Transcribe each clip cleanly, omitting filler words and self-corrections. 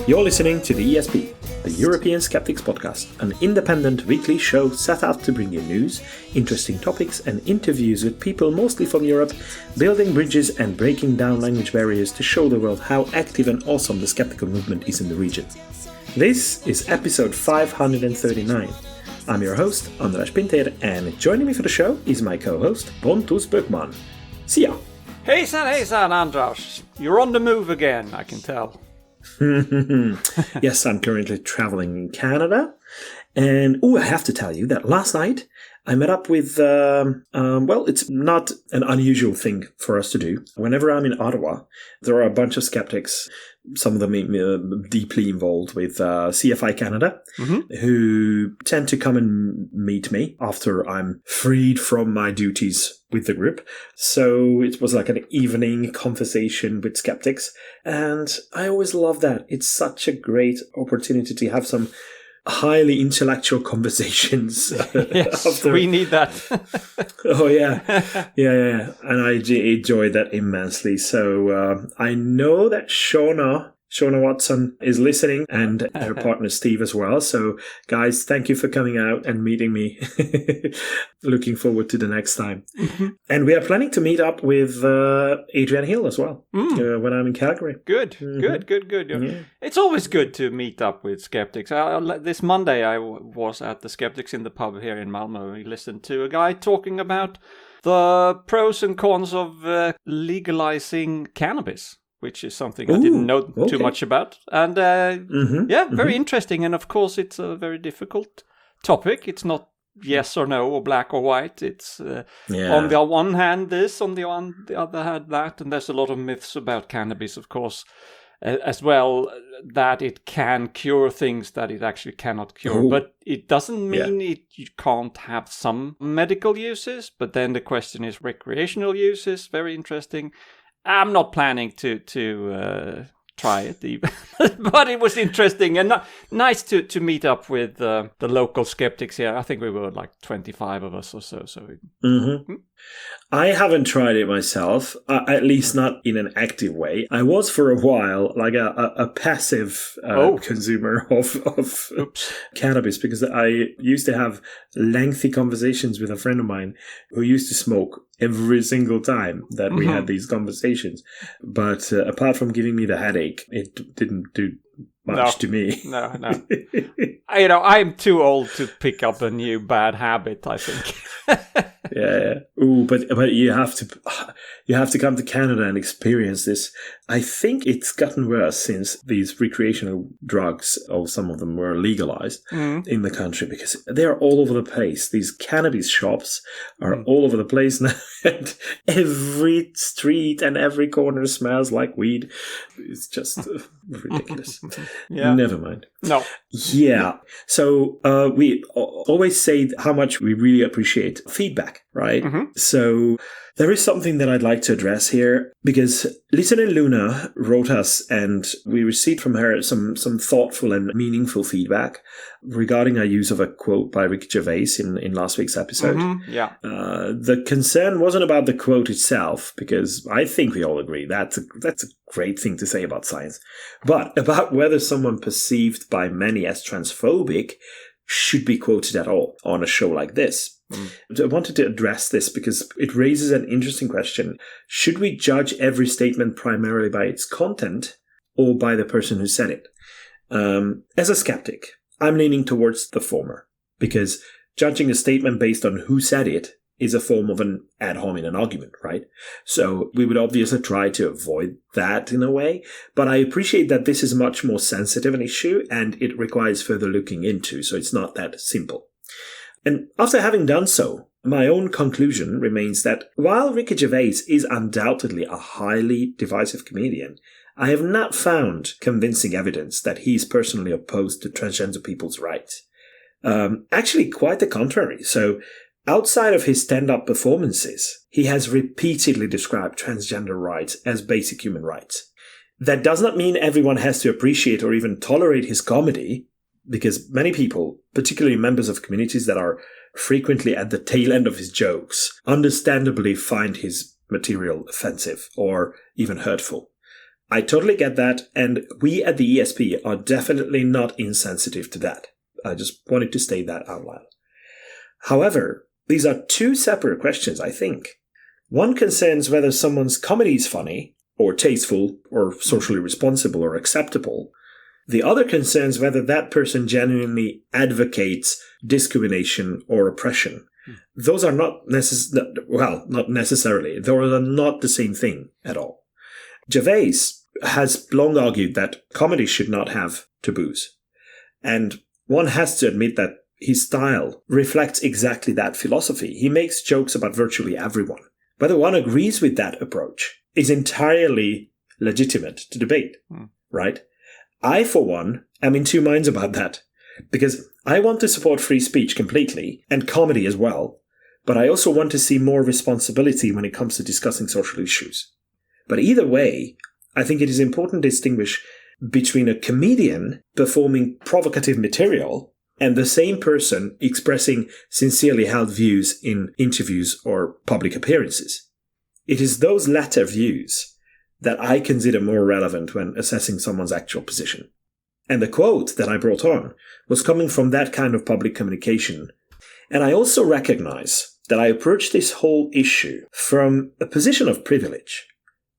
You're listening to the ESP, the European Skeptics Podcast, an independent weekly show set out to bring you news, interesting topics, and interviews with people mostly from Europe, building bridges and breaking down language barriers to show the world how active and awesome the skeptical movement is in the region. This is episode 539. I'm your host, András Pinter, and joining me for the show is my co-host, Pontus Böckman. See ya! Hejsan, András. You're on the move again, I can tell. Yes, I'm currently traveling in Canada. And, I have to tell you that last night I met up with, it's not an unusual thing for us to do. Whenever I'm in Ottawa, there are a bunch of skeptics, some of them deeply involved with CFI Canada, who tend to come and meet me after I'm freed from my duties with the group. So it was like an evening conversation with skeptics. And I always love that. It's such a great opportunity to have some highly intellectual conversations. Yes, we need that. Oh, yeah. Yeah. And I enjoyed that immensely. So I know that Shauna Watson is listening, and her partner Steve as well. So, guys, thank you for coming out and meeting me. Looking forward to the next time. Mm-hmm. And we are planning to meet up with Adrian Hill as well when I'm in Calgary. Good. Yeah. It's always good to meet up with skeptics. This Monday I was at the Skeptics in the pub here in Malmö. We listened to a guy talking about the pros and cons of legalizing cannabis, which is something I didn't know too much about. And very interesting. And of course, it's a very difficult topic. It's not yes or no or black or white. It's on the one hand this, on the other hand that. And there's a lot of myths about cannabis, of course, as well, that it can cure things that it actually cannot cure. But it doesn't mean you can't have some medical uses. But then the question is recreational uses. Very interesting. I'm not planning to try it even, but it was interesting and nice to meet up with the local skeptics here. I think we were like 25 of us or so. I haven't tried it myself, at least not in an active way. I was for a while like a passive consumer of cannabis, because I used to have lengthy conversations with a friend of mine who used to smoke every single time that we had these conversations. But apart from giving me the headache, it didn't do much to me. No. I'm too old to pick up a new bad habit, I think. Yeah. Ooh, but you have to come to Canada and experience this. I think it's gotten worse since these recreational drugs, or some of them, were legalized in the country, because they're all over the place. These cannabis shops are all over the place now, and every street and every corner smells like weed. It's just ridiculous. Never mind. No. Yeah. So we always say how much we really appreciate feedback, right? So there is something that I'd like to address here, because listener Luna wrote us and we received from her some thoughtful and meaningful feedback regarding our use of a quote by Ricky Gervais in last week's episode. The concern wasn't about the quote itself, because I think we all agree that's a great thing to say about science, but about whether someone perceived by many as transphobic should be quoted at all on a show like this. I wanted to address this because it raises an interesting question. Should we judge every statement primarily by its content or by the person who said it? As a skeptic, I'm leaning towards the former, because judging a statement based on who said it is a form of an ad hominem argument, right? So we would obviously try to avoid that in a way, but I appreciate that this is much more sensitive an issue and it requires further looking into, so it's not that simple. And after having done so, my own conclusion remains that while Ricky Gervais is undoubtedly a highly divisive comedian, I have not found convincing evidence that he's personally opposed to transgender people's rights. Actually, quite the contrary. So, outside of his stand-up performances, he has repeatedly described transgender rights as basic human rights. That does not mean everyone has to appreciate or even tolerate his comedy, because many people, particularly members of communities that are frequently at the tail end of his jokes, understandably find his material offensive or even hurtful. I totally get that, and we at the ESP are definitely not insensitive to that. I just wanted to state that out loud. However, these are two separate questions, I think. One concerns whether someone's comedy is funny, or tasteful, or socially responsible, or acceptable. The other concerns whether that person genuinely advocates discrimination or oppression. Those are not not necessarily. Those are not the same thing at all. Gervais has long argued that comedy should not have taboos. And one has to admit that his style reflects exactly that philosophy. He makes jokes about virtually everyone. Whether one agrees with that approach is entirely legitimate to debate, right? I, for one, am in two minds about that, because I want to support free speech completely, and comedy as well, but I also want to see more responsibility when it comes to discussing social issues. But either way, I think it is important to distinguish between a comedian performing provocative material and the same person expressing sincerely held views in interviews or public appearances. It is those latter views that I consider more relevant when assessing someone's actual position. And the quote that I brought on was coming from that kind of public communication. And I also recognize that I approach this whole issue from a position of privilege.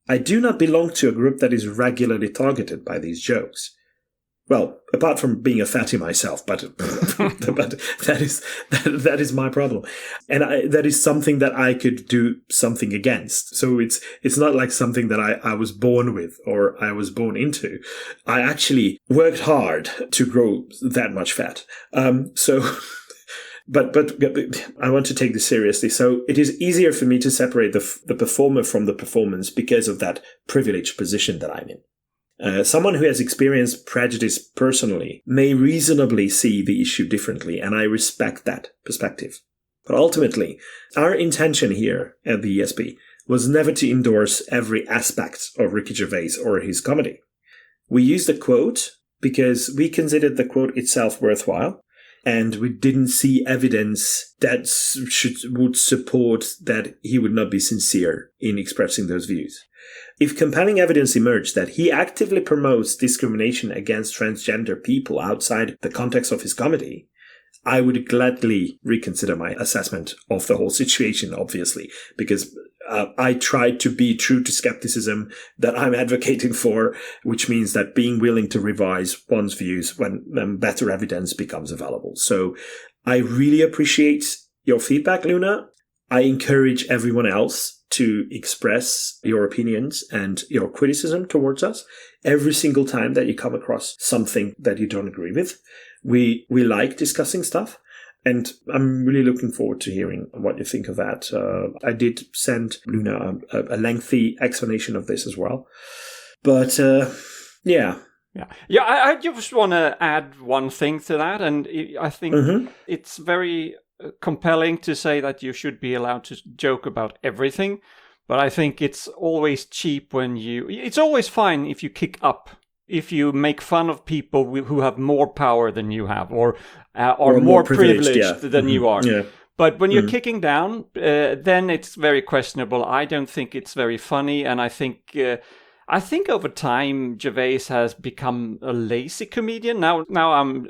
I do not belong to a group that is regularly targeted by these jokes. Well, apart from being a fatty myself, but that is my problem, and that is something that I could do something against. So it's not like something that I was born with or I was born into. I actually worked hard to grow that much fat. But I want to take this seriously. So it is easier for me to separate the performer from the performance because of that privileged position that I'm in. Someone who has experienced prejudice personally may reasonably see the issue differently, and I respect that perspective. But ultimately, our intention here at the ESP was never to endorse every aspect of Ricky Gervais or his comedy. We used the quote because we considered the quote itself worthwhile, and we didn't see evidence that would support that he would not be sincere in expressing those views. If compelling evidence emerged that he actively promotes discrimination against transgender people outside the context of his comedy, I would gladly reconsider my assessment of the whole situation, obviously, because I tried to be true to skepticism that I'm advocating for, which means that being willing to revise one's views when better evidence becomes available. So I really appreciate your feedback, Luna. I encourage everyone else to express your opinions and your criticism towards us every single time that you come across something that you don't agree with. We like discussing stuff, and I'm really looking forward to hearing what you think of that. I did send Luna a lengthy explanation of this as well. But, yeah. Yeah, I just want to add one thing to that, and I think it's very compelling to say that you should be allowed to joke about everything, but I think it's always cheap it's always fine if you kick up, if you make fun of people who have more power than you have, or more privileged than you are. Yeah. But when you're kicking down, then it's very questionable. I don't think it's very funny, and I think over time Gervais has become a lazy comedian. Now I'm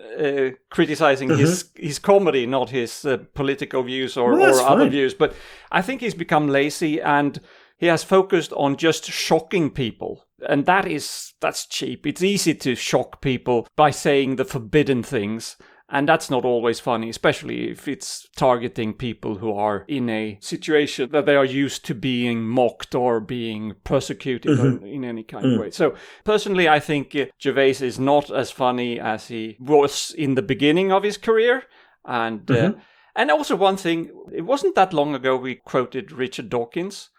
criticizing his comedy, not his political views or other views. But I think he's become lazy, and he has focused on just shocking people. And that's cheap. It's easy to shock people by saying the forbidden things. And that's not always funny, especially if it's targeting people who are in a situation that they are used to being mocked or being persecuted in any kind of way. So personally, I think Gervais is not as funny as he was in the beginning of his career. And also one thing, it wasn't that long ago we quoted Richard Dawkins,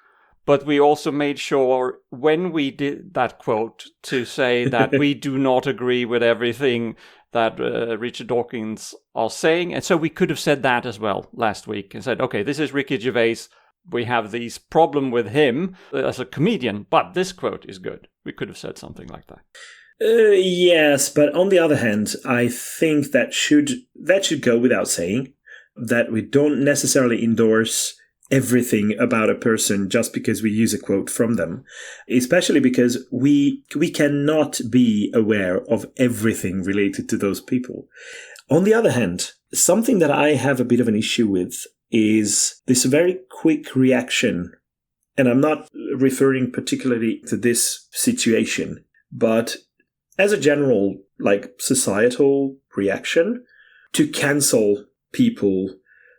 but we also made sure when we did that quote to say that we do not agree with everything that Richard Dawkins are saying. And so we could have said that as well last week and said, okay, this is Ricky Gervais. We have these problem with him as a comedian, but this quote is good. We could have said something like that. Yes, but on the other hand, I think that should go without saying, that we don't necessarily endorse everything about a person just because we use a quote from them, especially because we cannot be aware of everything related to those people. On the other hand, something that I have a bit of an issue with is this very quick reaction. And I'm not referring particularly to this situation, but as a general, societal reaction to cancel people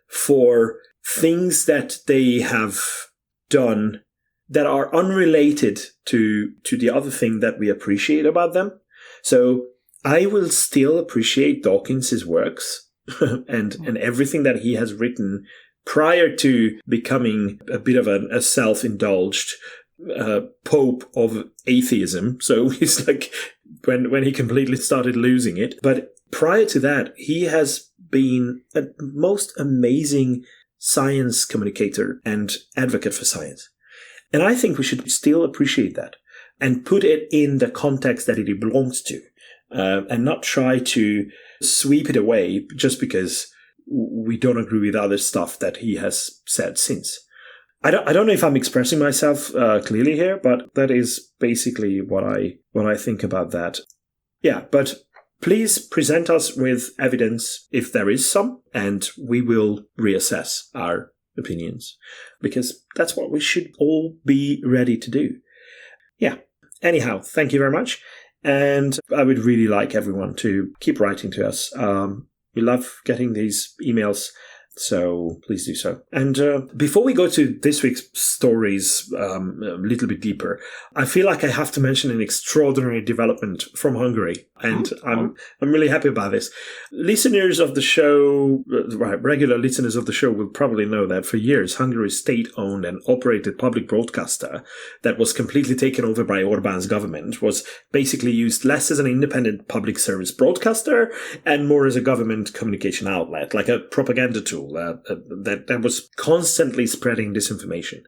for things that they have done that are unrelated to the other thing that we appreciate about them. So I will still appreciate Dawkins's works and everything that he has written prior to becoming a bit of a self-indulged pope of atheism. So he's like when he completely started losing it. But prior to that, he has been a most amazing science communicator and advocate for science. And I think we should still appreciate that and put it in the context that it belongs to, and not try to sweep it away just because we don't agree with other stuff that he has said since. I don't know if I'm expressing myself clearly here, but that is basically what I think about that. Yeah, but please present us with evidence if there is some, and we will reassess our opinions, because that's what we should all be ready to do. Yeah. Anyhow, thank you very much. And I would really like everyone to keep writing to us. We love getting these emails, so please do so. And before we go to this week's stories a little bit deeper, I feel like I have to mention an extraordinary development from Hungary. And I'm really happy about this. Listeners of the show, regular listeners of the show will probably know that for years, Hungary's state-owned and operated public broadcaster that was completely taken over by Orbán's government was basically used less as an independent public service broadcaster and more as a government communication outlet, like a propaganda tool that was constantly spreading disinformation.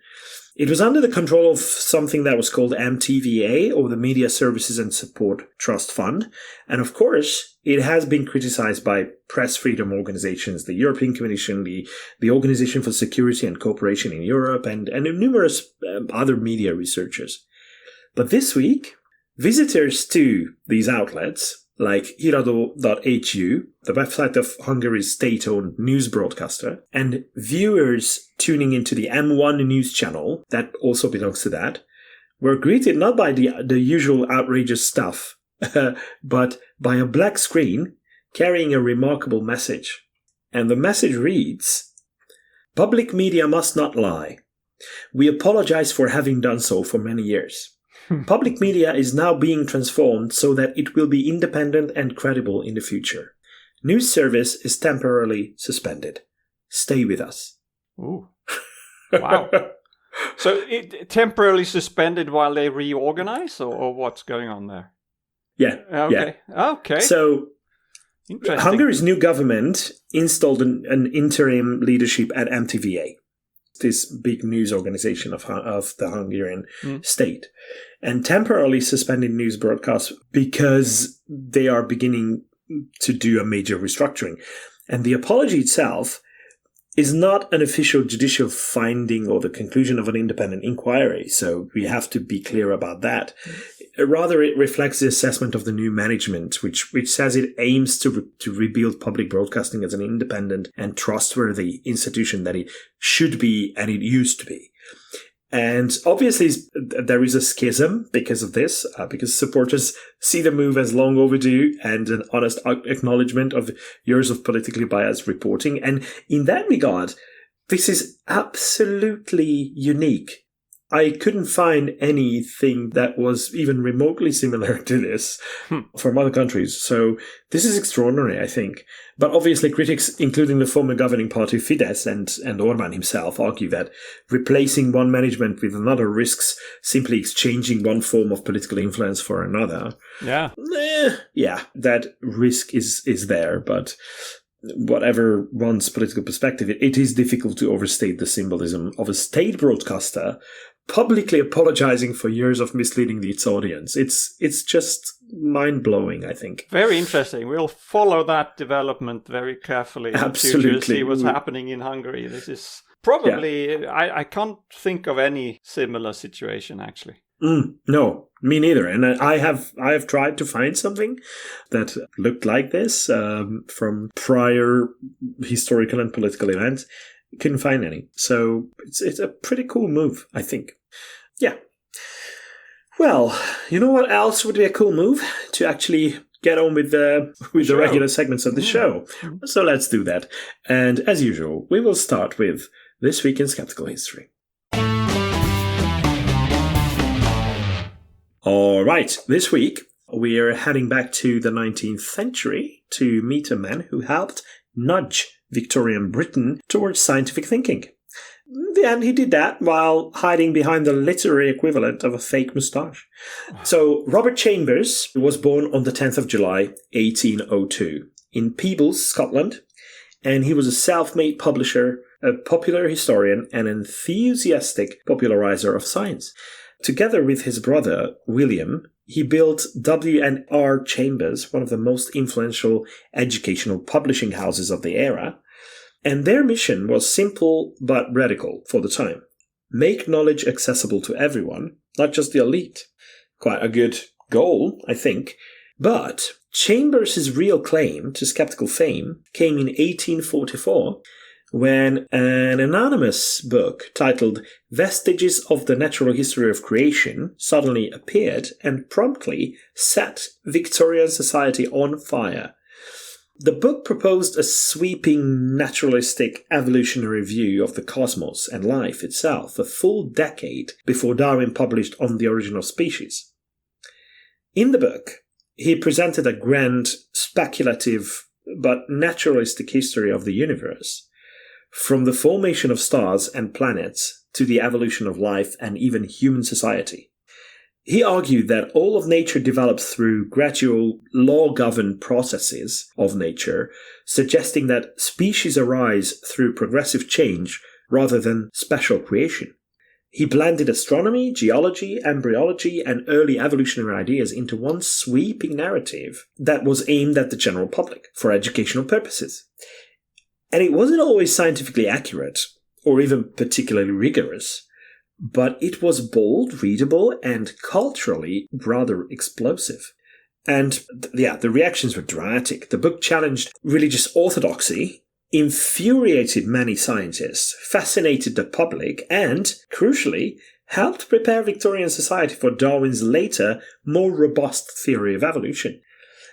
It was under the control of something that was called MTVA, or the Media Services and Support Trust Fund. And of course, it has been criticized by press freedom organizations, the European Commission, the Organization for Security and Cooperation in Europe, and numerous other media researchers. But this week, visitors to these outlets, like Híradó.hu, the website of Hungary's state-owned news broadcaster, and viewers tuning into the M1 news channel, that also belongs to that, were greeted not by the usual outrageous stuff, but by a black screen carrying a remarkable message. And the message reads, "Public media must not lie. We apologize for having done so for many years. Public media is now being transformed so that it will be independent and credible in the future. News service is temporarily suspended. Stay with us." Ooh. Wow. So it temporarily suspended while they reorganize, or what's going on there? Yeah. Okay. Yeah. Okay. So interesting. Hungary's new government installed an interim leadership at MTVA, this big news organization of the Hungarian state, and temporarily suspended news broadcasts because they are beginning to do a major restructuring. And the apology itself is not an official judicial finding or the conclusion of an independent inquiry, so we have to be clear about that. Rather, it reflects the assessment of the new management, which says it aims to rebuild public broadcasting as an independent and trustworthy institution that it should be and it used to be. And obviously, there is a schism because of this, because supporters see the move as long overdue and an honest acknowledgement of years of politically biased reporting. And in that regard, this is absolutely unique. I couldn't find anything that was even remotely similar to this from other countries. So this is extraordinary, I think. But obviously critics, including the former governing party Fidesz and Orbán himself, argue that replacing one management with another risks simply exchanging one form of political influence for another. Yeah. Yeah, that risk is there, but whatever one's political perspective, it is difficult to overstate the symbolism of a state broadcaster publicly apologizing for years of misleading its audience. It's just mind-blowing, I think. Very interesting. We'll follow that development very carefully. Absolutely. To see what's happening in Hungary. This is Probably, I can't think of any similar situation, actually. No, me neither. And I have tried to find something that looked like this from prior historical and political events. Couldn't find any. So it's a pretty cool move, I think. Yeah. Well, you know what else would be a cool move? To actually get on with the regular segments of the show. So let's do that. And as usual, we will start with This Week in Skeptical History. All right, this week we are heading back to the 19th century to meet a man who helped nudge Victorian Britain towards scientific thinking. And he did that while hiding behind the literary equivalent of a fake moustache. So Robert Chambers was born on the 10th of July, 1802, in Peebles, Scotland, and he was a self-made publisher, a popular historian, and an enthusiastic popularizer of science. Together with his brother, William, he built W&R Chambers, one of the most influential educational publishing houses of the era. And their mission was simple but radical for the time. Make knowledge accessible to everyone, not just the elite. Quite a good goal, I think. But Chambers' real claim to skeptical fame came in 1844, when an anonymous book titled Vestiges of the Natural History of Creation suddenly appeared and promptly set Victorian society on fire. The book proposed a sweeping naturalistic evolutionary view of the cosmos and life itself a full decade before Darwin published On the Origin of Species. In the book, he presented a grand, speculative, but naturalistic history of the universe, from the formation of stars and planets to the evolution of life and even human society. He argued that all of nature develops through gradual, law-governed processes of nature, suggesting that species arise through progressive change rather than special creation. He blended astronomy, geology, embryology, and early evolutionary ideas into one sweeping narrative that was aimed at the general public for educational purposes. And it wasn't always scientifically accurate, or even particularly rigorous, but it was bold, readable, and culturally rather explosive. And the reactions were dramatic. The book challenged religious orthodoxy, infuriated many scientists, fascinated the public, and, crucially, helped prepare Victorian society for Darwin's later, more robust theory of evolution.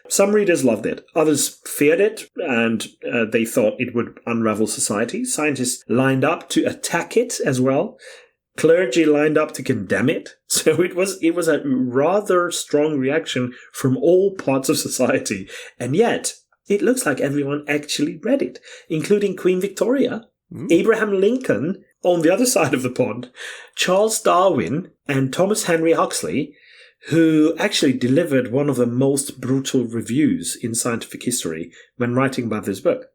Some readers loved it, others feared it, and they thought it would unravel society. Scientists lined up to attack it as well. Clergy lined up to condemn it. So it was a rather strong reaction from all parts of society. And yet, it looks like everyone actually read it, including Queen Victoria, Abraham Lincoln on the other side of the pond, Charles Darwin, and Thomas Henry Huxley, who actually delivered one of the most brutal reviews in scientific history when writing about this book.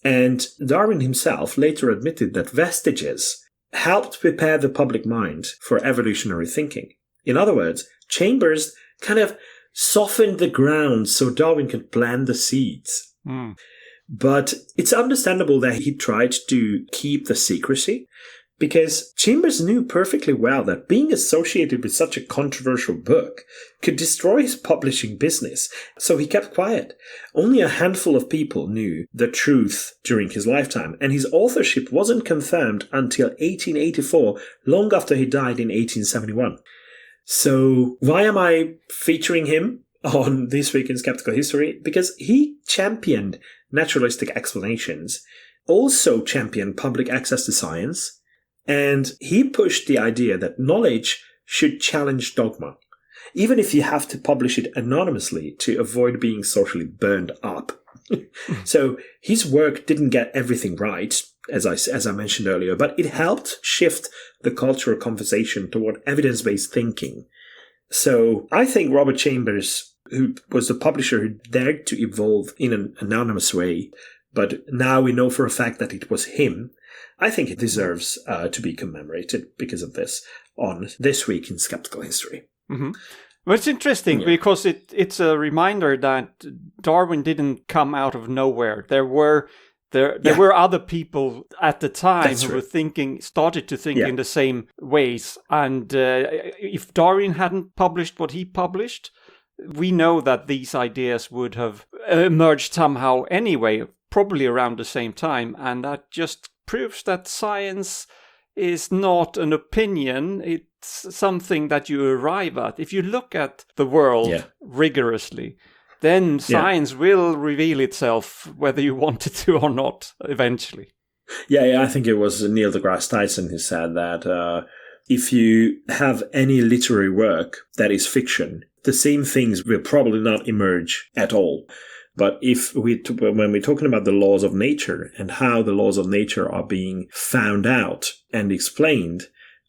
And Darwin himself later admitted that Vestiges helped prepare the public mind for evolutionary thinking. In other words, Chambers kind of softened the ground so Darwin could plant the seeds. But it's understandable that he tried to keep the secrecy, because Chambers knew perfectly well that being associated with such a controversial book could destroy his publishing business, so he kept quiet. Only a handful of people knew the truth during his lifetime, and his authorship wasn't confirmed until 1884, long after he died in 1871. So why am I featuring him on This Week in Skeptical History? Because he championed naturalistic explanations, also championed public access to science, and he pushed the idea that knowledge should challenge dogma, even if you have to publish it anonymously to avoid being socially burned up. So his work didn't get everything right, as I mentioned earlier, but it helped shift the cultural conversation toward evidence-based thinking. So I think Robert Chambers, who was the publisher who dared to evolve in an anonymous way, but now we know for a fact that it was him, I think it deserves to be commemorated because of this on This Week in Skeptical History. Mm-hmm. Well, it's interesting because it's a reminder that Darwin didn't come out of nowhere. There There were other people at the time who were started to think in the same ways. And if Darwin hadn't published what he published, we know that these ideas would have emerged somehow anyway, probably around the same time. And that just proves that science is not an opinion. It's something that you arrive at. If you look at the world rigorously, then science will reveal itself whether you want it to or not, eventually. Yeah, I think it was Neil deGrasse Tyson who said that if you have any literary work that is fiction, the same things will probably not emerge at all. But when we're talking about the laws of nature and how the laws of nature are being found out and explained,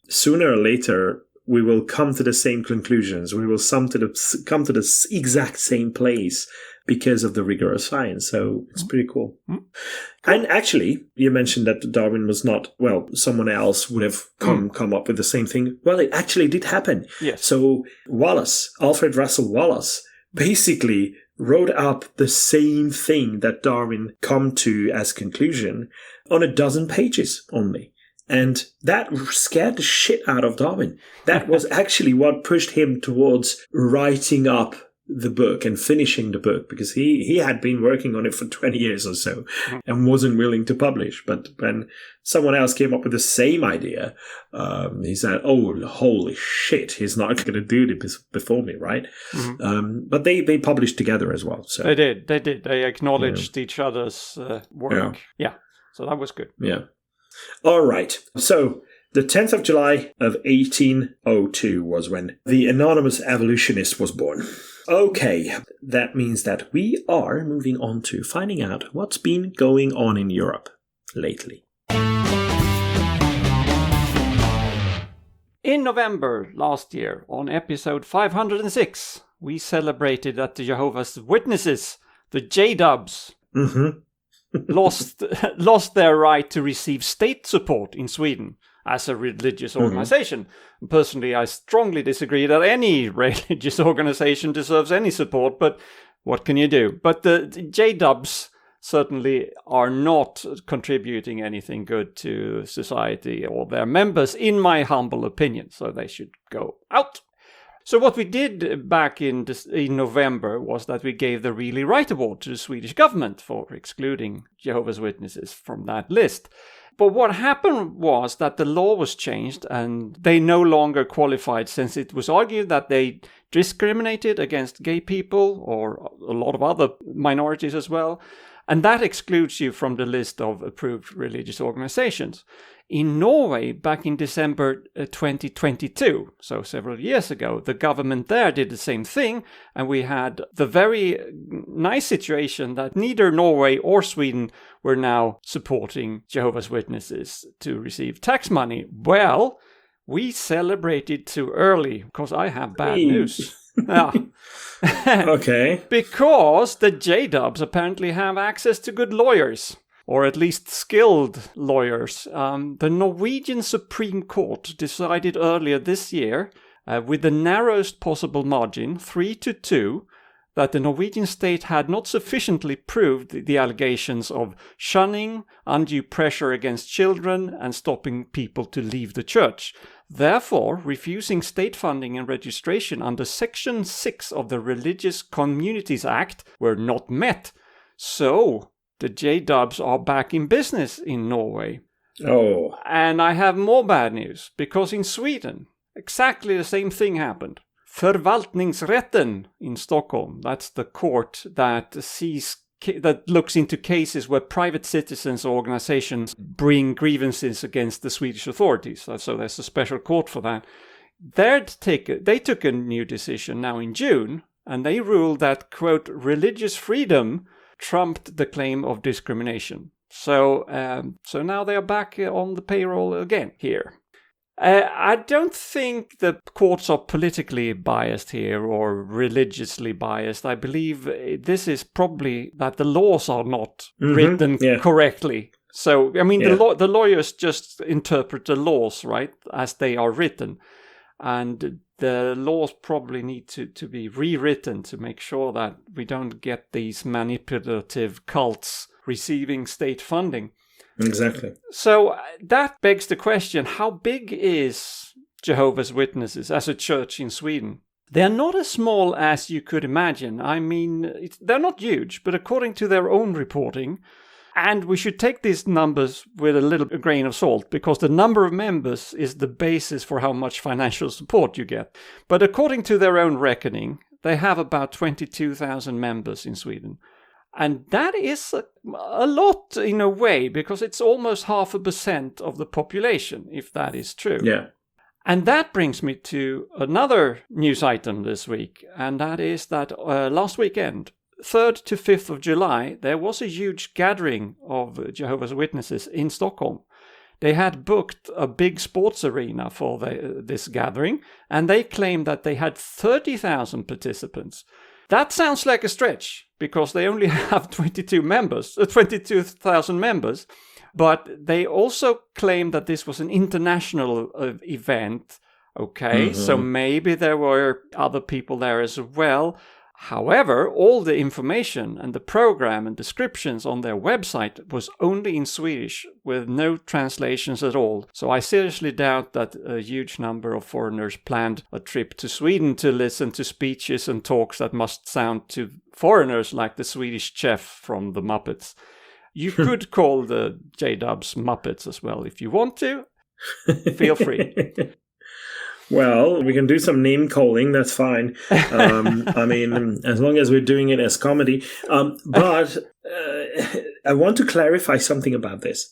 sooner or later we will come to the same conclusions. We will come to the exact same place because of the rigor of science. So it's pretty cool. And actually, you mentioned that Darwin was not, someone else would have come up with the same thing. Well, it actually did happen. Yes. So Alfred Russel Wallace, basically wrote up the same thing that Darwin come to as conclusion on 12 pages only. And that scared the shit out of Darwin. That was actually what pushed him towards writing up the book and finishing the book, because he had been working on it for 20 years or so and wasn't willing to publish. But when someone else came up with the same idea, he said, oh, holy shit, he's not going to do this before me, right? But they published together as well. So They did. They acknowledged each other's work. Yeah, so that was good. Yeah. All right. So the 10th of July of 1802 was when the anonymous evolutionist was born. Okay, that means that we are moving on to finding out what's been going on in Europe lately. In November last year, on episode 506, we celebrated that the Jehovah's Witnesses, the J-Dubs, lost their right to receive state support in Sweden as a religious organization. Personally, I strongly disagree that any religious organization deserves any support, but what can you do? But the J-Dubs certainly are not contributing anything good to society or their members, in my humble opinion, so they should go out. So what we did back in November was that we gave the Really Right Award to the Swedish government for excluding Jehovah's Witnesses from that list. But what happened was that the law was changed and they no longer qualified, since it was argued that they discriminated against gay people or a lot of other minorities as well. And that excludes you from the list of approved religious organizations. In Norway, back in December 2022, so several years ago, the government there did the same thing, and we had the very nice situation that neither Norway or Sweden were now supporting Jehovah's Witnesses to receive tax money. Well, we celebrated too early, because I have bad news. Okay. Because the J-Dubs apparently have access to good lawyers. Or at least skilled lawyers. The Norwegian Supreme Court decided earlier this year, with the narrowest possible margin, 3-2, that the Norwegian state had not sufficiently proved the allegations of shunning, undue pressure against children, and stopping people to leave the church. Therefore, refusing state funding and registration under Section 6 of the Religious Communities Act were not met. So the J-Dubs are back in business in Norway. Oh. And I have more bad news, because in Sweden, exactly the same thing happened. Förvaltningsrätten in Stockholm, that's the court that looks into cases where private citizens or organizations bring grievances against the Swedish authorities. So there's a special court for that. They took a new decision now in June, and they ruled that, quote, religious freedom trumped the claim of discrimination. So now they are back on the payroll again here. I don't think the courts are politically biased here or religiously biased. I believe this is probably that the laws are not written correctly. So, I mean, the lawyers just interpret the laws, right, as they are written. And the laws probably need to be rewritten to make sure that we don't get these manipulative cults receiving state funding. Exactly. So that begs the question, how big is Jehovah's Witnesses as a church in Sweden? They're not as small as you could imagine. I mean, they're not huge, but according to their own reporting, and we should take these numbers with a little grain of salt, because the number of members is the basis for how much financial support you get. But according to their own reckoning, they have about 22,000 members in Sweden. And that is a lot in a way, because it's almost 0.5% of the population, if that is true. Yeah. And that brings me to another news item this week, and that is that last weekend, 3rd to 5th of July, there was a huge gathering of Jehovah's Witnesses in Stockholm. They had booked a big sports arena for this gathering, and they claimed that they had 30,000 participants. That sounds like a stretch, because they only have 22,000 members. But they also claim that this was an international event. Okay, so maybe there were other people there as well. However, all the information and the program and descriptions on their website was only in Swedish, with no translations at all. So I seriously doubt that a huge number of foreigners planned a trip to Sweden to listen to speeches and talks that must sound to foreigners like the Swedish chef from the Muppets. You could call the J-Dubs Muppets as well if you want to. Feel free. Well, we can do some name calling. That's fine. I mean, as long as we're doing it as comedy. But I want to clarify something about this.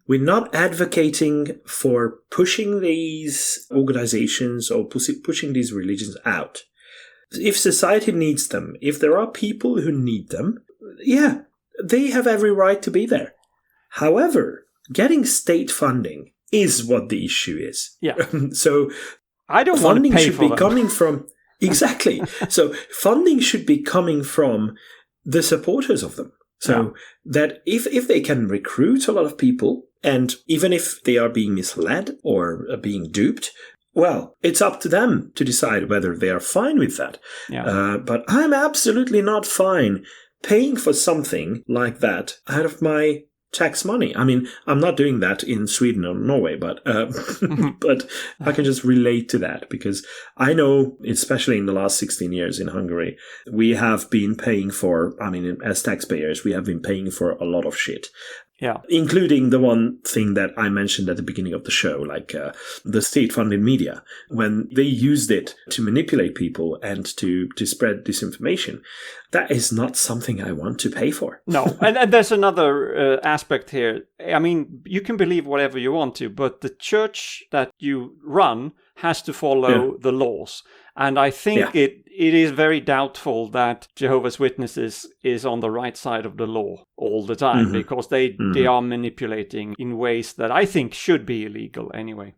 We're not advocating for pushing these organizations or pushing these religions out. If society needs them, if there are people who need them, yeah, they have every right to be there. However, getting state funding is what the issue is. Yeah. So I don't want to pay should for be them. coming from exactly. So funding should be coming from the supporters of them. So that if they can recruit a lot of people, and even if they are being misled or being duped, well, it's up to them to decide whether they are fine with that. Yeah. But I'm absolutely not fine paying for something like that out of my tax money. I mean, I'm not doing that in Sweden or Norway, but but I can just relate to that, because I know, especially in the last 16 years in Hungary, we have been paying for, I mean, as taxpayers, we have been paying for a lot of shit. Yeah. Including the one thing that I mentioned at the beginning of the show, like the state-funded media, when they used it to manipulate people and to spread disinformation. That is not something I want to pay for. No, and there's another aspect here. I mean, you can believe whatever you want to, but the church that you run has to follow the laws. And I think it is very doubtful that Jehovah's Witnesses is on the right side of the law all the time, because they are manipulating in ways that I think should be illegal anyway.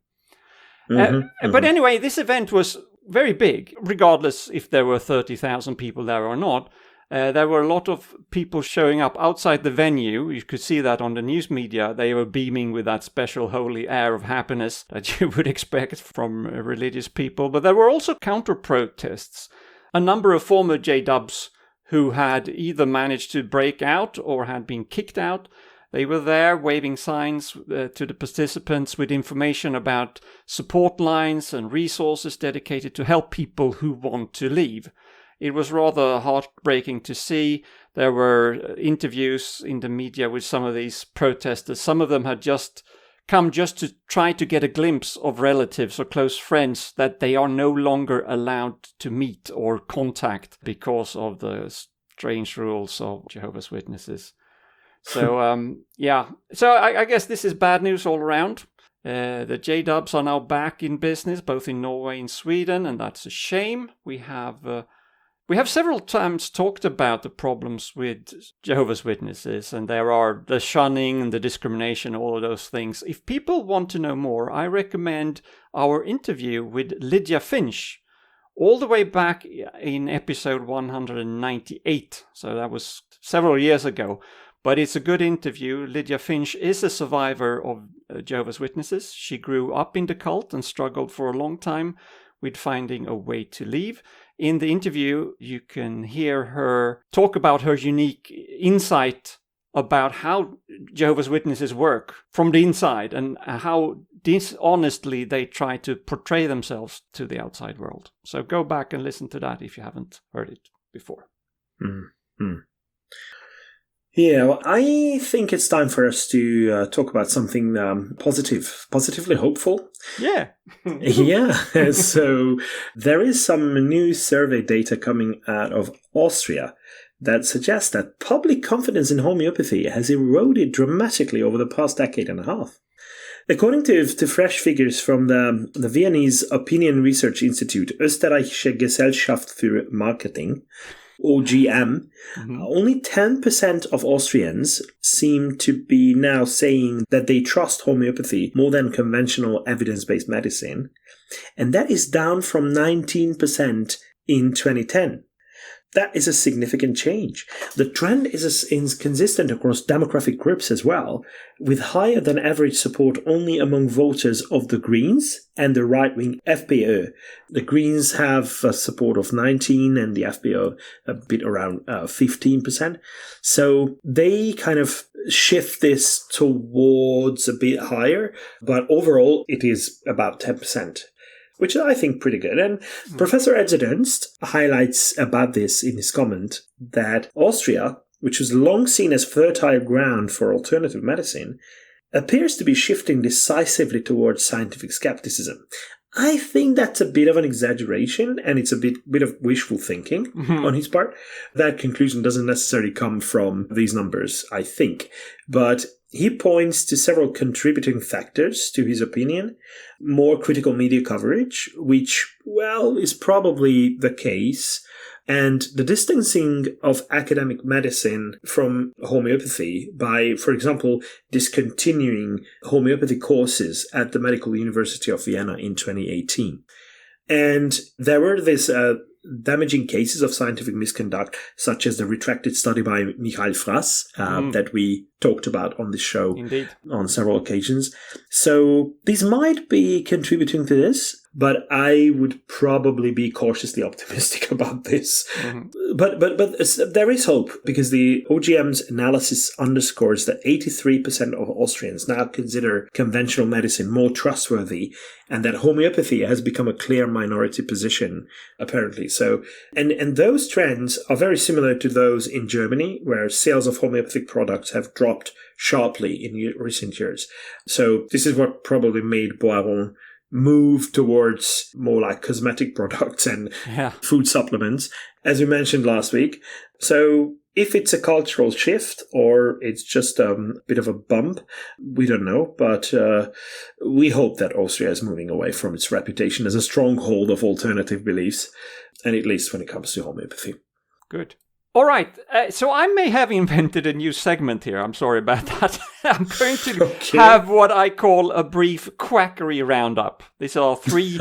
But anyway, this event was very big, regardless if there were 30,000 people there or not. There were a lot of people showing up outside the venue. You could see that on the news media. They were beaming with that special holy air of happiness that you would expect from religious people. But there were also counter-protests. A number of former J-Dubs who had either managed to break out or had been kicked out, they were there waving signs to the participants with information about support lines and resources dedicated to help people who want to leave. It was rather heartbreaking to see. There were interviews in the media with some of these protesters. Some of them had just come just to try to get a glimpse of relatives or close friends that they are no longer allowed to meet or contact because of the strange rules of Jehovah's Witnesses. So, So I guess this is bad news all around. The J-Dubs are now back in business, both in Norway and Sweden, and that's a shame. We have several times talked about the problems with Jehovah's Witnesses, and there are the shunning and the discrimination, all of those things. If people want to know more, I recommend our interview with Lydia Finch, all the way back in episode 198. So that was several years ago. But it's a good interview. Lydia Finch is a survivor of Jehovah's Witnesses. She grew up in the cult and struggled for a long time with finding a way to leave. In the interview, you can hear her talk about her unique insight about how Jehovah's Witnesses work from the inside and how dishonestly they try to portray themselves to the outside world. So go back and listen to that if you haven't heard it before. Mm-hmm. Yeah, well, I think it's time for us to talk about something positively hopeful. Yeah. Yeah, so there is some new survey data coming out of Austria that suggests that public confidence in homeopathy has eroded dramatically over the past decade and a half. According to fresh figures from the Viennese Opinion Research Institute, Österreichische Gesellschaft für Marketing, OGM, only 10% of Austrians seem to be now saying that they trust homeopathy more than conventional evidence-based medicine, and that is down from 19% in 2010. That is a significant change. The trend is consistent across demographic groups as well, with higher than average support only among voters of the Greens and the right-wing FPÖ. The Greens have a support of 19% and the FPÖ a bit around 15%. So they kind of shift this towards a bit higher, but overall it is about 10%. Which I think pretty good. And Professor Ernst highlights about this in his comment that Austria, which was long seen as fertile ground for alternative medicine, appears to be shifting decisively towards scientific skepticism. I think that's a bit of an exaggeration, and it's a bit of wishful thinking on his part. That conclusion doesn't necessarily come from these numbers, I think. But he points to several contributing factors to his opinion. More critical media coverage, which, well, is probably the case. And the distancing of academic medicine from homeopathy by, for example, discontinuing homeopathy courses at the Medical University of Vienna in 2018. And there were these damaging cases of scientific misconduct, such as the retracted study by Michael Frass that we talked about on the show on several occasions. So these might be contributing to this, but I would probably be cautiously optimistic about this. But there is hope, because the OGM's analysis underscores that 83% of Austrians now consider conventional medicine more trustworthy, and that homeopathy has become a clear minority position, apparently. So, and those trends are very similar to those in Germany, where sales of homeopathic products have dropped sharply in recent years. So this is what probably made Boiron move towards more like cosmetic products and food supplements, as we mentioned last week. So if it's a cultural shift or it's just a bit of a bump, we don't know. But we hope that Austria is moving away from its reputation as a stronghold of alternative beliefs, and at least when it comes to homeopathy. Good. All right, so I may have invented a new segment here. I'm sorry about that. I'm going to have what I call a brief quackery roundup. These are three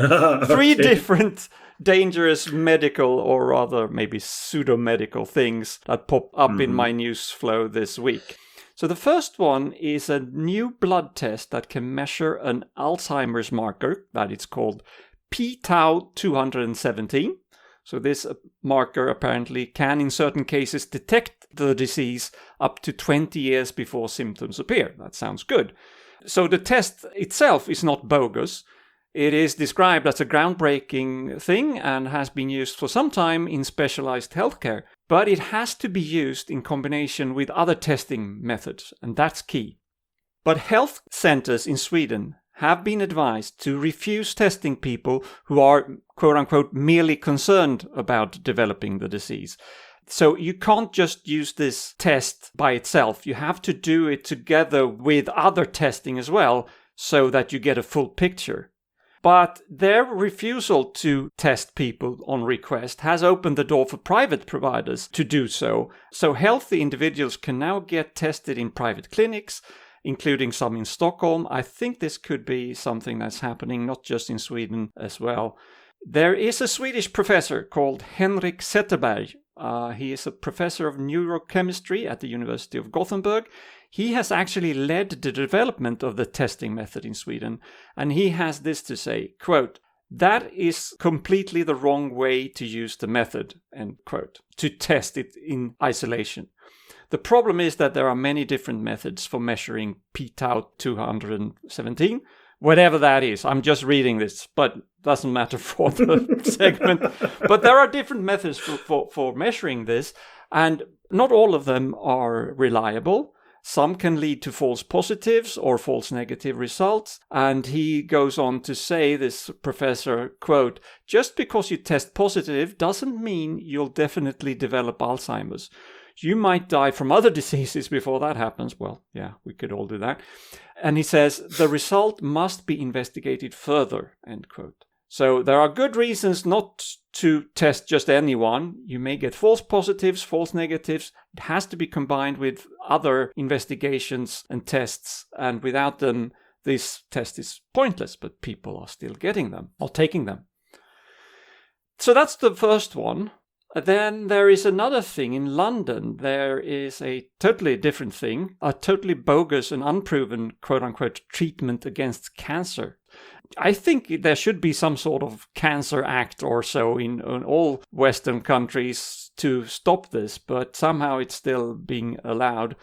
different dangerous medical, or rather maybe pseudo-medical things that pop up in my news flow this week. So the first one is a new blood test that can measure an Alzheimer's marker, that it's called p-tau 217. So this marker apparently can, in certain cases, detect the disease up to 20 years before symptoms appear. That sounds good. So the test itself is not bogus. It is described as a groundbreaking thing and has been used for some time in specialized healthcare. But it has to be used in combination with other testing methods, and that's key. But health centers in Sweden have been advised to refuse testing people who are, quote-unquote, merely concerned about developing the disease. So you can't just use this test by itself. You have to do it together with other testing as well, so that you get a full picture. But their refusal to test people on request has opened the door for private providers to do so. So healthy individuals can now get tested in private clinics, including some in Stockholm. I think this could be something that's happening not just in Sweden as well. There is a Swedish professor called Henrik Zetterberg. He is a professor of neurochemistry at the University of Gothenburg. He has actually led the development of the testing method in Sweden, and he has this to say, quote, That is completely the wrong way to use the method, end quote, to test it in isolation. The problem is that there are many different methods for measuring p-tau 217, whatever that is. I'm just reading this, but doesn't matter for the segment. But there are different methods for measuring this, and not all of them are reliable. Some can lead to false positives or false negative results. And he goes on to say, this professor, quote, "Just because you test positive doesn't mean you'll definitely develop Alzheimer's. You might die from other diseases before that happens." Well, yeah, we could all do that. And he says, "The result must be investigated further," end quote. So there are good reasons not to test just anyone. You may get false positives, false negatives. It has to be combined with other investigations and tests. And without them, this test is pointless, but people are still getting them or taking them. So that's the first one. Then there is another thing. In London, there is a totally different thing, a totally bogus and unproven, quote-unquote, treatment against cancer. I think there should be some sort of cancer act or so in all Western countries to stop this, but somehow it's still being allowed.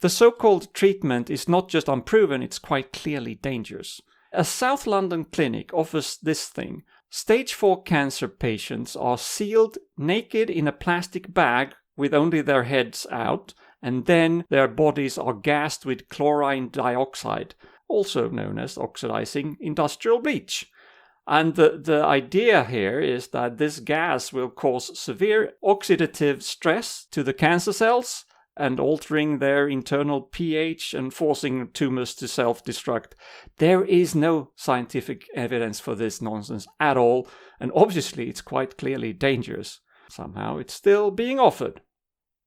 The so-called treatment is not just unproven, it's quite clearly dangerous. A South London clinic offers this thing. Stage 4 cancer patients are sealed naked in a plastic bag with only their heads out, and then their bodies are gassed with chlorine dioxide, also known as oxidizing industrial bleach. And the idea here is that this gas will cause severe oxidative stress to the cancer cells and altering their internal pH and forcing tumors to self-destruct. There is no scientific evidence for this nonsense at all, and obviously it's quite clearly dangerous. Somehow it's still being offered.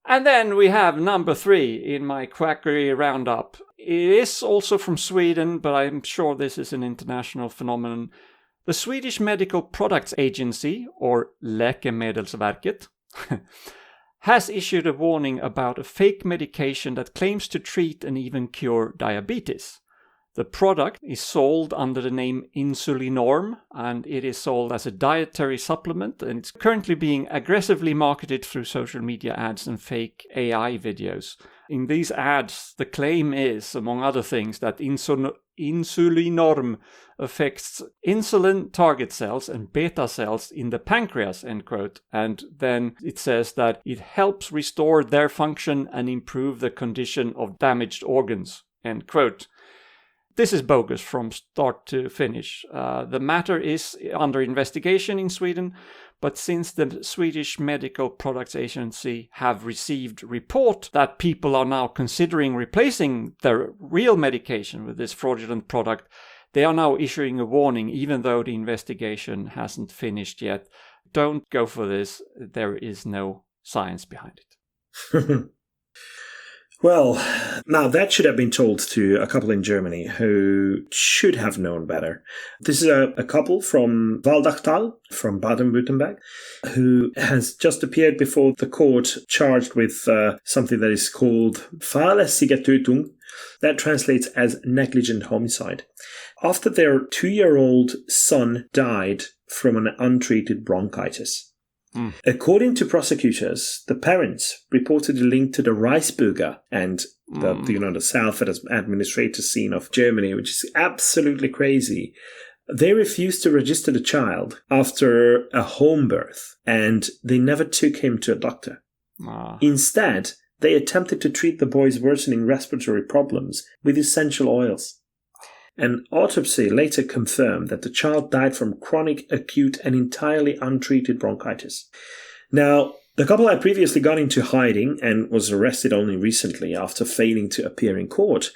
And then we have number 3 in my Quackery roundup. It is also from Sweden, but I'm sure this is an international phenomenon. The Swedish Medical Products Agency, or Läkemedelsverket, has issued a warning about a fake medication that claims to treat and even cure diabetes. The product is sold under the name Insulinorm, and it is sold as a dietary supplement, and it's currently being aggressively marketed through social media ads and fake AI videos. In these ads, the claim is, among other things, that Insulinorm affects insulin target cells and beta cells in the pancreas, end quote. And then it says that it helps restore their function and improve the condition of damaged organs, end quote. This is bogus from start to finish. The matter is under investigation in Sweden, but since the Swedish Medical Products Agency have received report that people are now considering replacing their real medication with this fraudulent product, they are now issuing a warning, even though the investigation hasn't finished yet. Don't go for this. There is no science behind it. Well, now that should have been told to a couple in Germany who should have known better. This is a couple from Waldachtal, from Baden-Württemberg, who has just appeared before the court charged with something that is called fahrlässige Tötung. That translates as negligent homicide. After their 2-year-old son died from an untreated bronchitis. According to prosecutors, the parents reported a link to the Reichsbürger and the self-administrator scene of Germany, which is absolutely crazy. They refused to register the child after a home birth, and they never took him to a doctor. Instead, they attempted to treat the boy's worsening respiratory problems with essential oils. An autopsy later confirmed that the child died from chronic, acute, and entirely untreated bronchitis. Now, the couple had previously gone into hiding and was arrested only recently after failing to appear in court.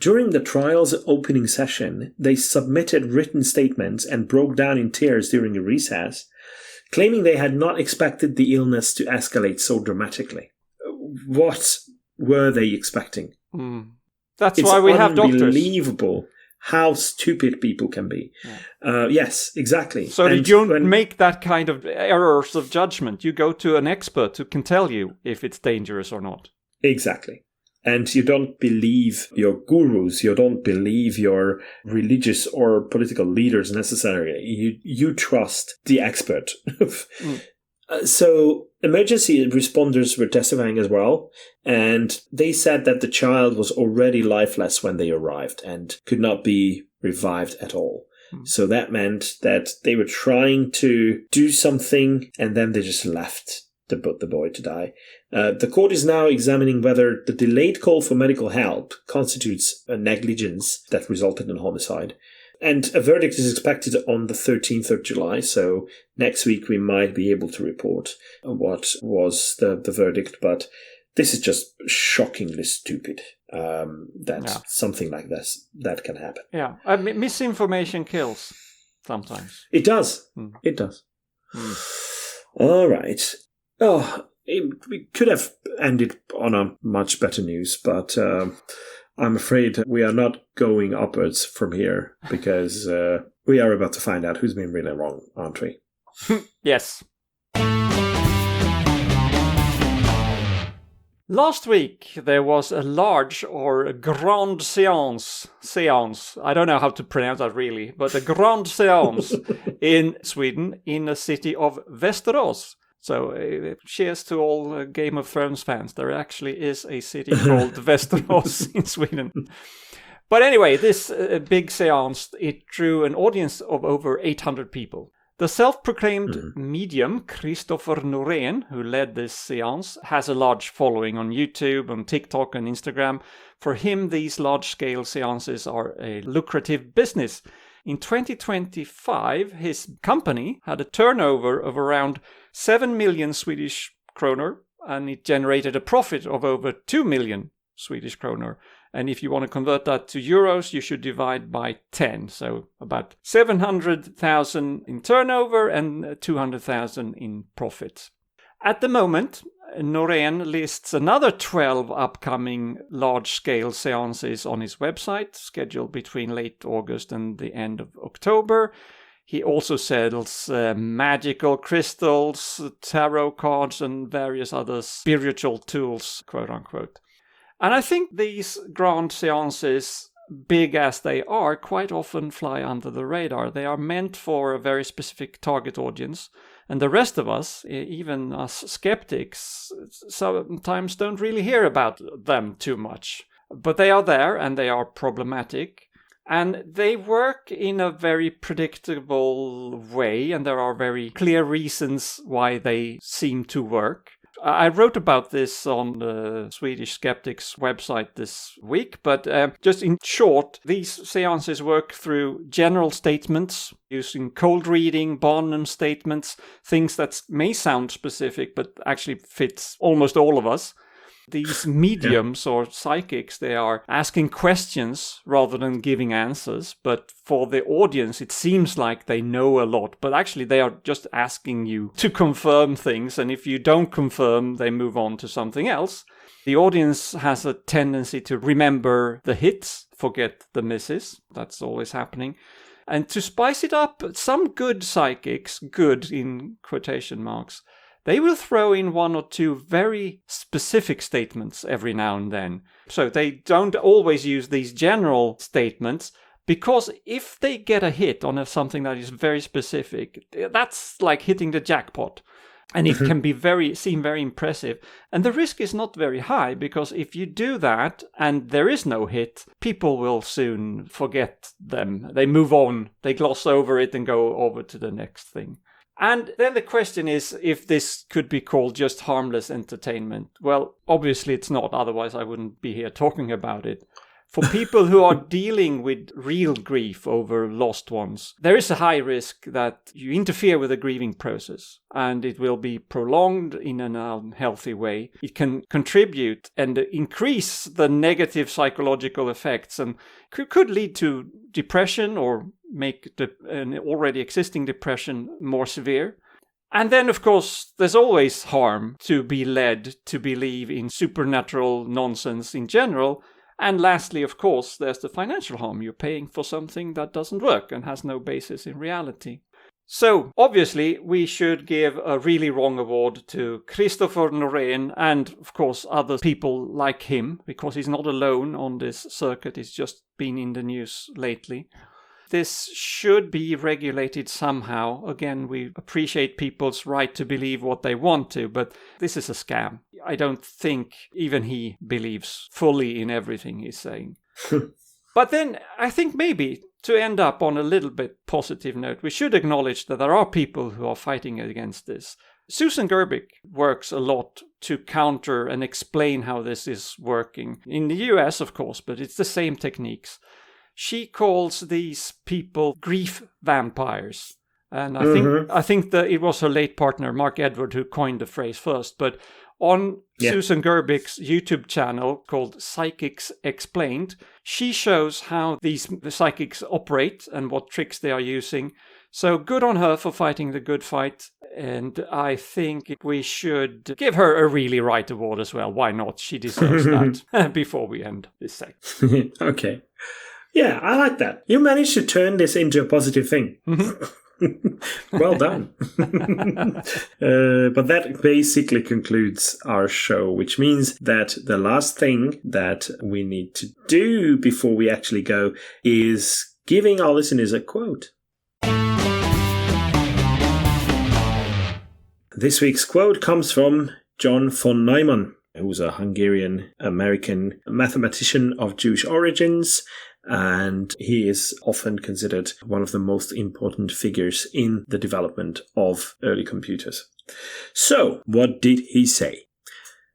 During the trial's opening session, they submitted written statements and broke down in tears during a recess, claiming they had not expected the illness to escalate so dramatically. What were they expecting? That's why we have doctors. It's unbelievable how stupid people can be. Yes, exactly. So you don't make that kind of errors of judgment. You go to an expert who can tell you if it's dangerous or not. Exactly. and you don't believe your gurus, you don't believe your religious or political leaders necessarily. You trust the expert. So emergency responders were testifying as well, and they said that the child was already lifeless when they arrived and could not be revived at all. So that meant that they were trying to do something, and then they just left the boy to die. The court is now examining whether the delayed call for medical help constitutes a negligence that resulted in homicide. And a verdict is expected on the 13th of July, so next week we might be able to report what was the verdict, but this is just shockingly stupid that something like this, that can happen. Yeah, misinformation kills sometimes. It does. It does. All right. Oh, we could have ended on a much better news, but I'm afraid we are not going upwards from here, because we are about to find out who's been really wrong, aren't we? Yes. Last week there was a large or a grande séance. I don't know how to pronounce that really, but a grande séance in Sweden, in the city of Västerås. So cheers to all Game of Thrones fans. There actually is a city called Västerås in Sweden. But anyway, this big séance, it drew an audience of over 800 people. The self-proclaimed medium, Christoffer Norén, who led this séance, has a large following on YouTube, on TikTok and Instagram. For him, these large-scale séances are a lucrative business. In 2025, his company had a turnover of around 7 million Swedish kroner, and it generated a profit of over 2 million Swedish kroner. And if you want to convert that to euros, you should divide by 10. So about 700,000 in turnover and 200,000 in profit. At the moment, Norén lists another 12 upcoming large-scale seances on his website, scheduled between late August and the end of October. He also sells magical crystals, tarot cards, and various other spiritual tools, quote-unquote. And I think these grand seances, big as they are, quite often fly under the radar. They are meant for a very specific target audience. And the rest of us, even us skeptics, sometimes don't really hear about them too much. But they are there and they are problematic. And they work in a very predictable way, and there are very clear reasons why they seem to work. I wrote about this on the Swedish Skeptics website this week, but just in short, these seances work through general statements, using cold reading, Barnum statements, things that may sound specific, but actually fits almost all of us. These mediums or psychics, they are asking questions rather than giving answers. But for the audience, it seems like they know a lot. But actually, they are just asking you to confirm things. And if you don't confirm, they move on to something else. The audience has a tendency to remember the hits, forget the misses. That's always happening. And to spice it up, some good psychics, good in quotation marks, they will throw in one or two very specific statements every now and then. So they don't always use these general statements, because if they get a hit on something that is very specific, that's like hitting the jackpot. And it can be seem very impressive. And the risk is not very high, because if you do that and there is no hit, people will soon forget them. They move on, they gloss over it and go over to the next thing. And then the question is if this could be called just harmless entertainment. Well, obviously it's not, otherwise I wouldn't be here talking about it. For people who are dealing with real grief over lost ones, there is a high risk that you interfere with the grieving process, and it will be prolonged in an unhealthy way. It can contribute and increase the negative psychological effects, and could lead to depression or make an already existing depression more severe. And then, of course, there's always harm to be led to believe in supernatural nonsense in general. And lastly, of course, there's the financial harm. You're paying for something that doesn't work and has no basis in reality. So, obviously, we should give a really wrong award to Christoffer Norén and, of course, other people like him, because he's not alone on this circuit. He's just been in the news lately. This should be regulated somehow. Again, we appreciate people's right to believe what they want to, but this is a scam. I don't think even he believes fully in everything he's saying. But then I think maybe to end up on a little bit positive note, we should acknowledge that there are people who are fighting against this. Susan Gerbic works a lot to counter and explain how this is working. In the US, of course, but it's the same techniques. She calls these people grief vampires. And I think that it was her late partner, Mark Edward, who coined the phrase first. But on Susan Gerbic's YouTube channel called Psychics Explained, she shows how these psychics operate and what tricks they are using. So good on her for fighting the good fight. And I think we should give her a really right award as well. Why not? She deserves that before we end this segment. Okay. Yeah, I like that. You managed to turn this into a positive thing. Well done. But that basically concludes our show, which means that the last thing that we need to do before we actually go is giving our listeners a quote. This week's quote comes from John von Neumann, who's a Hungarian-American mathematician of Jewish origins, and he is often considered one of the most important figures in the development of early computers. So, what did he say?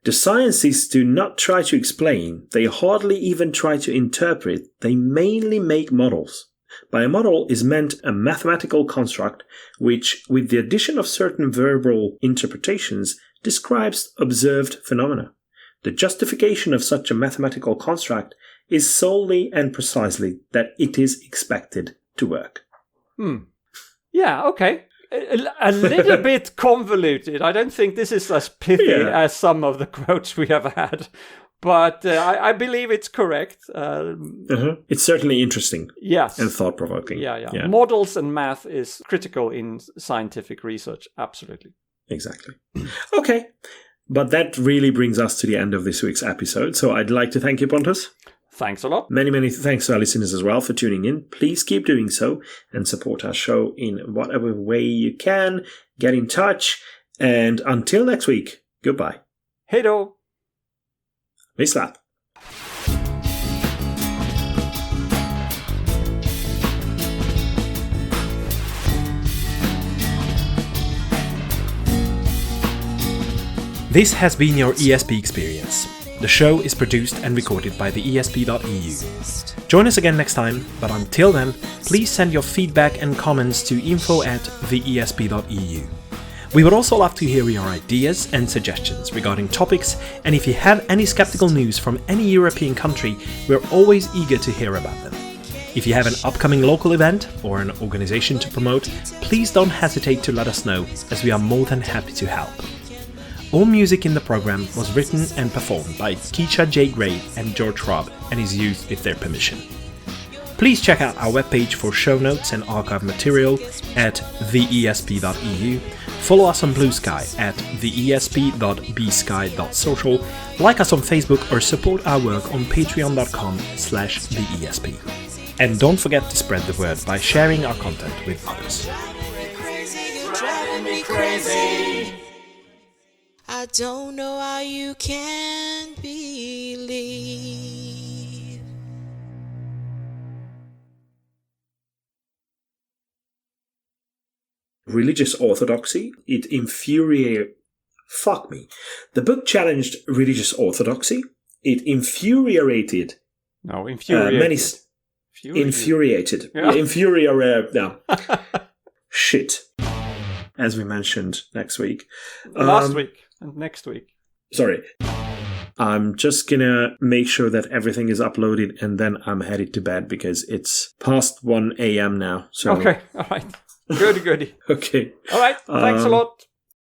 The scientists do not try to explain, they hardly even try to interpret, they mainly make models. By a model is meant a mathematical construct which, with the addition of certain verbal interpretations, describes observed phenomena. The justification of such a mathematical construct is solely and precisely that it is expected to work. Yeah, okay. A little bit convoluted. I don't think this is as pithy as some of the quotes we have had. But I believe it's correct. It's certainly interesting. Yes. And thought-provoking. Yeah. Models and math is critical in scientific research. Absolutely. Exactly. Okay. But that really brings us to the end of this week's episode. So I'd like to thank you, Pontus. Thanks a lot. Many thanks to our listeners as well for tuning in. Please keep doing so and support our show in whatever way you can. Get in touch. And until next week, goodbye. Hej då! Vislat. This has been your ESP experience. The show is produced and recorded by TheESP.eu. Join us again next time, but until then, please send your feedback and comments to info@TheESP.eu. We would also love to hear your ideas and suggestions regarding topics, and if you have any skeptical news from any European country, we're always eager to hear about them. If you have an upcoming local event or an organization to promote, please don't hesitate to let us know, as we are more than happy to help. All music in the program was written and performed by Keisha J. Gray and George Robb and is used with their permission. Please check out our webpage for show notes and archive material at theesp.eu. Follow us on Blue Sky at theesp.bsky.social, like us on Facebook or support our work on patreon.com/theesp. And don't forget to spread the word by sharing our content with others. I don't know how you can believe. Religious orthodoxy, it infuriated... Fuck me. The book challenged religious orthodoxy. It infuriated... No, infuriated. Infuriated. Yeah. No. Shit. As we mentioned next week. Last week and next week. Sorry. I'm just gonna make sure that everything is uploaded and then I'm headed to bed because it's past 1 a.m. now. So. Okay, all right. Goody. Okay. All right, thanks a lot.